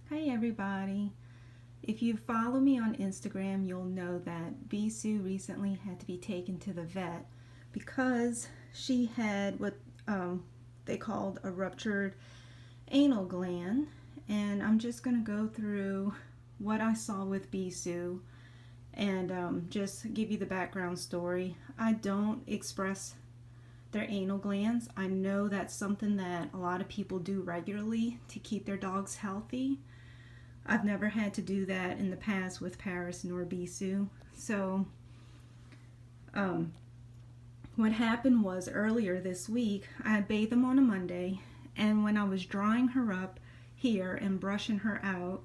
Hey everybody. If you follow me on Instagram, you'll know that Bisou recently had to be taken to the vet because she had what they called a ruptured anal gland. And I'm just going to go through what I saw with Bisou and just give you the background story. I don't express their anal glands. I know that's something that a lot of people do regularly to keep their dogs healthy. I've never had to do that in the past with Paris nor Bisou. So what happened was earlier this week, I had bathed them on a Monday, and when I was drying her up here and brushing her out,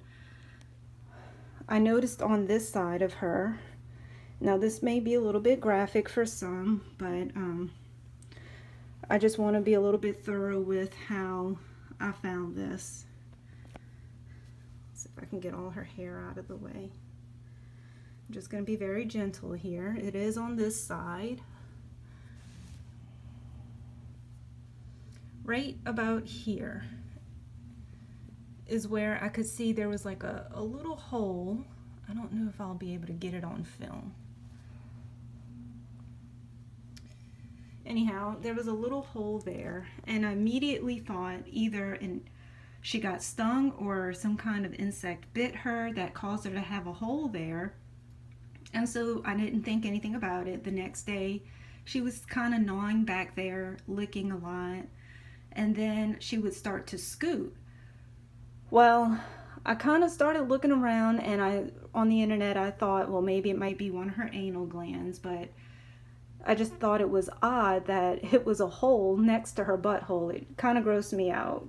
I noticed on this side of her, now this may be a little bit graphic for some, but I just want to be a little bit thorough with how I found this. See if I can get all her hair out of the way. I'm just going to be very gentle here. It is on this side. Right about here is where I could see there was like a little hole. I don't know if I'll be able to get it on film. Anyhow, there was a little hole there, and I immediately thought either she got stung or some kind of insect bit her that caused her to have a hole there. And so I didn't think anything about it. The next day, she was kind of gnawing back there, licking a lot, and then she would start to scoot. Well, I kind of started looking around, and on the internet I thought, well, maybe it might be one of her anal glands, but I just thought it was odd that it was a hole next to her butthole. It kind of grossed me out.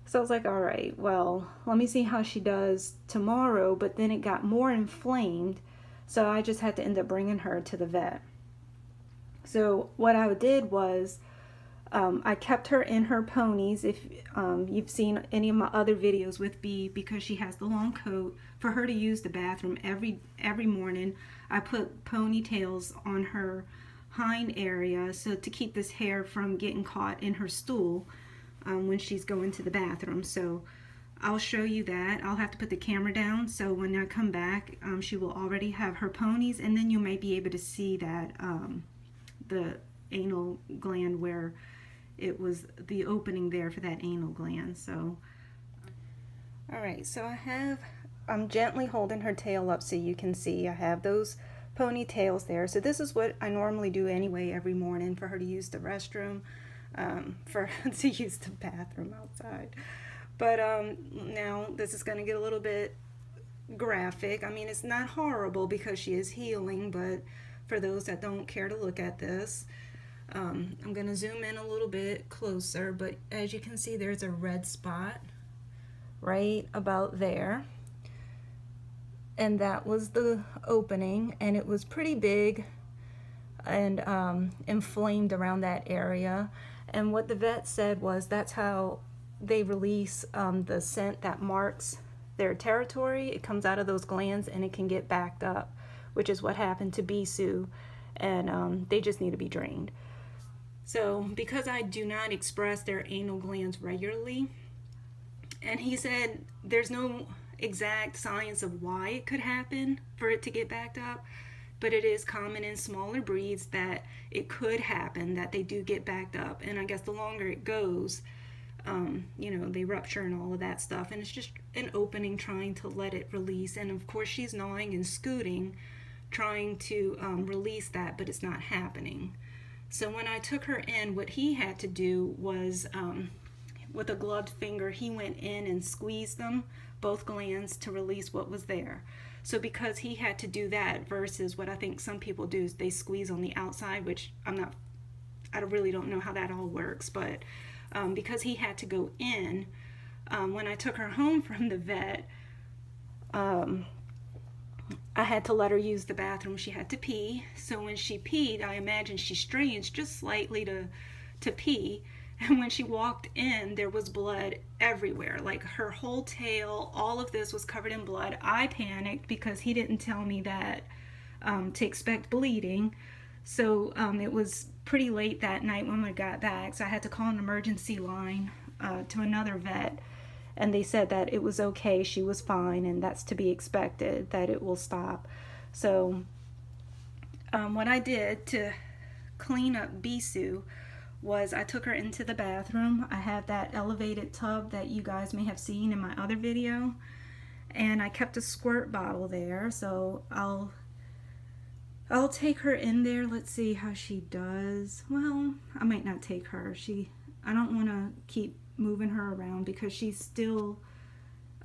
So I was like, all right, well, let me see how she does tomorrow. But then it got more inflamed, so I just had to end up bringing her to the vet. So what I did was I kept her in her ponies. If you've seen any of my other videos with Bee, because she has the long coat, for her to use the bathroom every morning, I put ponytails on her hind area so to keep this hair from getting caught in her stool when she's going to the bathroom. So I'll show you that. I'll have to put the camera down, so when I come back she will already have her ponies, and then you might be able to see that the anal gland, where it was the opening there for that anal gland. So alright, so I'm gently holding her tail up so you can see. I have those ponytails there. So this is what I normally do anyway every morning for her to use the restroom, for her to use the bathroom outside. But now this is going to get a little bit graphic. I mean, it's not horrible because she is healing, but for those that don't care to look at this, I'm going to zoom in a little bit closer, but as you can see, there's a red spot right about there. And that was the opening, and it was pretty big and inflamed around that area. And what the vet said was that's how they release the scent that marks their territory. It comes out of those glands and it can get backed up, which is what happened to Bisou, and they just need to be drained. So because I do not express their anal glands regularly, and he said there's no exact science of why it could happen for it to get backed up, but it is common in smaller breeds that it could happen, that they do get backed up. And I guess the longer it goes, you know, they rupture and all of that stuff, and it's just an opening trying to let it release. And of course she's gnawing and scooting, trying to release that, but it's not happening. So when I took her in, what he had to do was with a gloved finger, he went in and squeezed them, both glands, to release what was there. So because he had to do that versus what I think some people do is they squeeze on the outside, which I really don't know how that all works, but because he had to go in, when I took her home from the vet, I had to let her use the bathroom. She had to pee. So when she peed, I imagine she strains just slightly to pee. And when she walked in, there was blood everywhere. Like her whole tail, all of this was covered in blood. I panicked because he didn't tell me that to expect bleeding. So it was pretty late that night when we got back. So I had to call an emergency line to another vet. and they said that it was okay, she was fine, and that's to be expected, that it will stop. So what I did to clean up Bisou was I took her into the bathroom. I have that elevated tub that you guys may have seen in my other video, and I kept a squirt bottle there. So I'll take her in there. Let's see how she does. Well, I might not take her. I don't want to keep moving her around because she's still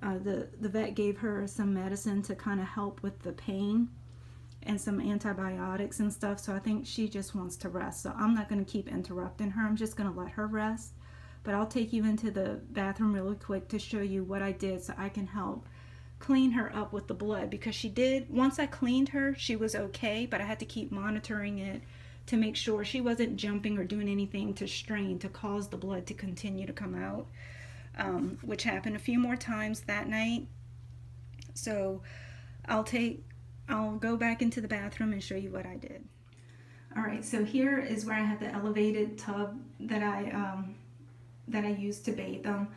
the vet gave her some medicine to kind of help with the pain and some antibiotics and stuff, so I think she just wants to rest. So I'm not going to keep interrupting her. I'm just going to let her rest. But I'll take you into the bathroom really quick to show you what I did so I can help clean her up with the blood, because once I cleaned her, she was okay, but I had to keep monitoring it to make sure she wasn't jumping or doing anything to strain to cause the blood to continue to come out, which happened a few more times that night. So I'll go back into the bathroom and show you what I did. Alright, so here is where I have the elevated tub that I used to bathe them.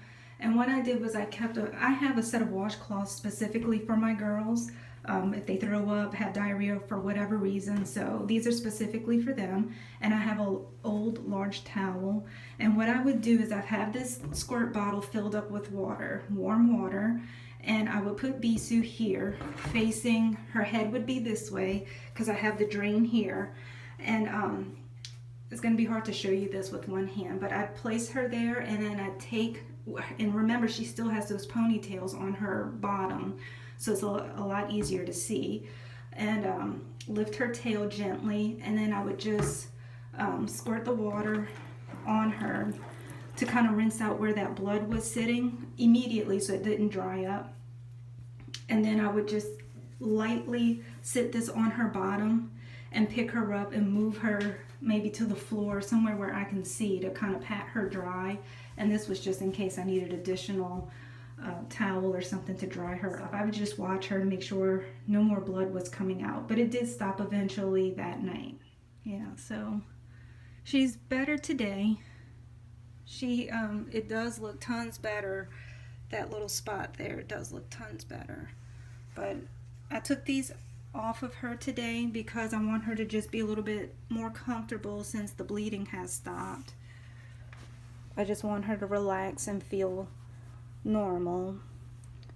And what I did was I have a set of washcloths specifically for my girls if they throw up, have diarrhea for whatever reason. So these are specifically for them. And I have an old large towel. And what I would do is I'd have this squirt bottle filled up with water, warm water. And I would put Bisou here, facing, her head would be this way because I have the drain here. And it's going to be hard to show you this with one hand, but I'd place her there, and then I'd take, and remember she still has those ponytails on her bottom, so it's a lot easier to see. And lift her tail gently, and then I would just squirt the water on her to kind of rinse out where that blood was sitting immediately so it didn't dry up. And then I would just lightly sit this on her bottom and pick her up and move her maybe to the floor, somewhere where I can see, to kind of pat her dry. And this was just in case I needed additional towel or something to dry her up. I would just watch her to make sure no more blood was coming out. But it did stop eventually that night. Yeah, so she's better today. It does look tons better. That little spot there, it does look tons better. But I took these off of her today because I want her to just be a little bit more comfortable since the bleeding has stopped. I just want her to relax and feel normal.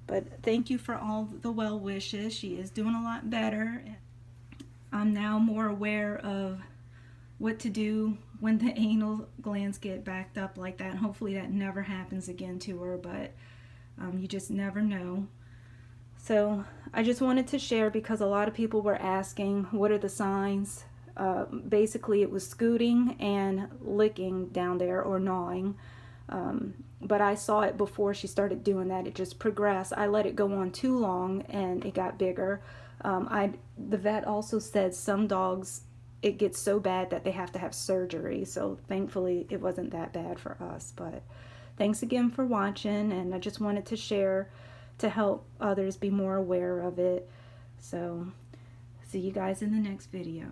But thank you for all the well wishes. She is doing a lot better. I'm now more aware of what to do when the anal glands get backed up like that. Hopefully that never happens again to her, but you just never know. So I just wanted to share because a lot of people were asking what are the signs. Basically it was scooting and licking down there, or gnawing. But I saw it before she started doing that. It just progressed. I let it go on too long and it got bigger. The vet also said some dogs, it gets so bad that they have to have surgery. So thankfully it wasn't that bad for us. But thanks again for watching, and I just wanted to share to help others be more aware of it. So see you guys in the next video.